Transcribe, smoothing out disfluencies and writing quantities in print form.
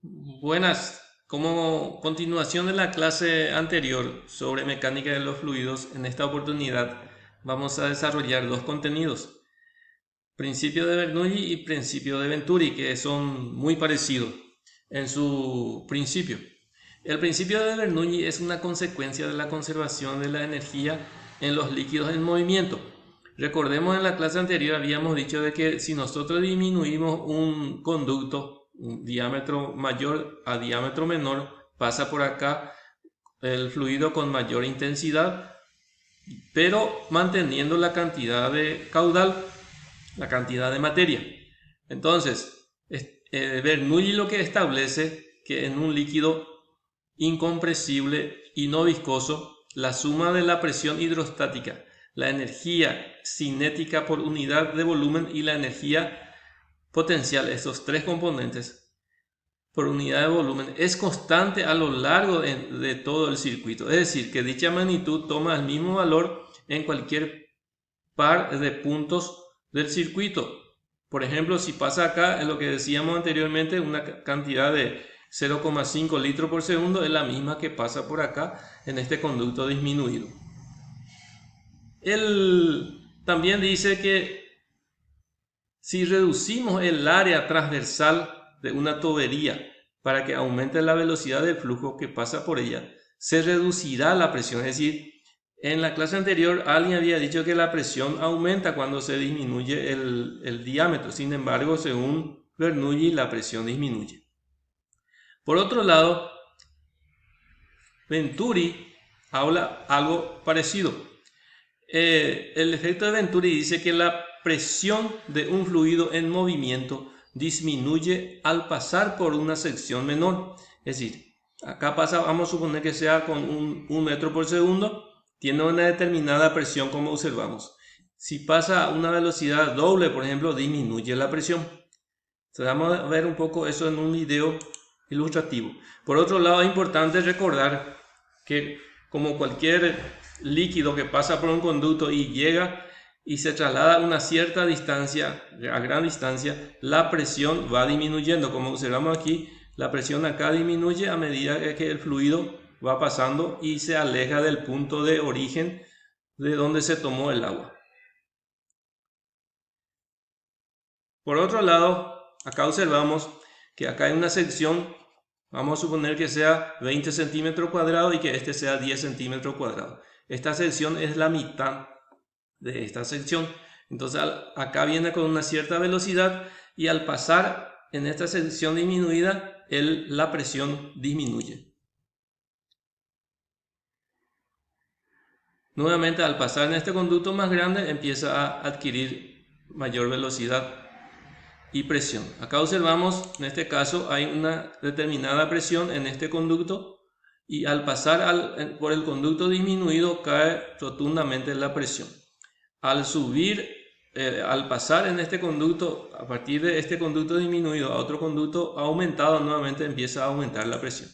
Buenas, como continuación de la clase anterior sobre mecánica de los fluidos, en esta oportunidad vamos a desarrollar dos contenidos, principio de Bernoulli y principio de Venturi, que son muy parecidos en su principio. El principio de Bernoulli es una consecuencia de la conservación de la energía en los líquidos en movimiento. Recordemos en la clase anterior habíamos dicho de que si nosotros disminuimos un conducto, un diámetro mayor a diámetro menor, pasa por acá el fluido con mayor intensidad, pero manteniendo la cantidad de caudal, la cantidad de materia. Entonces, Bernoulli lo que establece que en un líquido incompresible y no viscoso, la suma de la presión hidrostática, la energía cinética por unidad de volumen y la energía potencial, estos tres componentes por unidad de volumen, es constante a lo largo de todo el circuito. Es decir, que dicha magnitud toma el mismo valor en cualquier par de puntos del circuito. Por ejemplo, si pasa acá, en lo que decíamos anteriormente, una cantidad de 0,5 litros por segundo es la misma que pasa por acá en este conducto disminuido. Él también dice que si reducimos el área transversal de una tubería para que aumente la velocidad del flujo que pasa por ella, se reducirá la presión. Es decir, en la clase anterior alguien había dicho que la presión aumenta cuando se disminuye el diámetro. Sin embargo, según Bernoulli, la presión disminuye. Por otro lado, Venturi habla algo parecido. El efecto de Venturi dice que la presión de un fluido en movimiento disminuye al pasar por una sección menor. Es decir, acá pasa, vamos a suponer que sea con un metro por segundo, tiene una determinada presión como observamos. Si pasa a una velocidad doble, por ejemplo, disminuye la presión. Entonces vamos a ver un poco eso en un video ilustrativo. Por otro lado, es importante recordar que como cualquier líquido que pasa por un conducto y llega y se traslada a una cierta distancia, a gran distancia, la presión va disminuyendo. Como observamos aquí, la presión acá disminuye a medida que el fluido va pasando y se aleja del punto de origen de donde se tomó el agua. Por otro lado, acá observamos que acá hay una sección, vamos a suponer que sea 20 centímetros cuadrados y que este sea 10 centímetros cuadrados. Esta sección es la mitad de esta sección. Entonces acá viene con una cierta velocidad y al pasar en esta sección disminuida, la presión disminuye. Nuevamente, al pasar en este conducto más grande, empieza a adquirir mayor velocidad y presión. Acá observamos, en este caso, hay una determinada presión en este conducto y al pasar por el conducto disminuido cae rotundamente la presión. Al subir, al pasar en este conducto, a partir de este conducto disminuido a otro conducto aumentado, nuevamente empieza a aumentar la presión.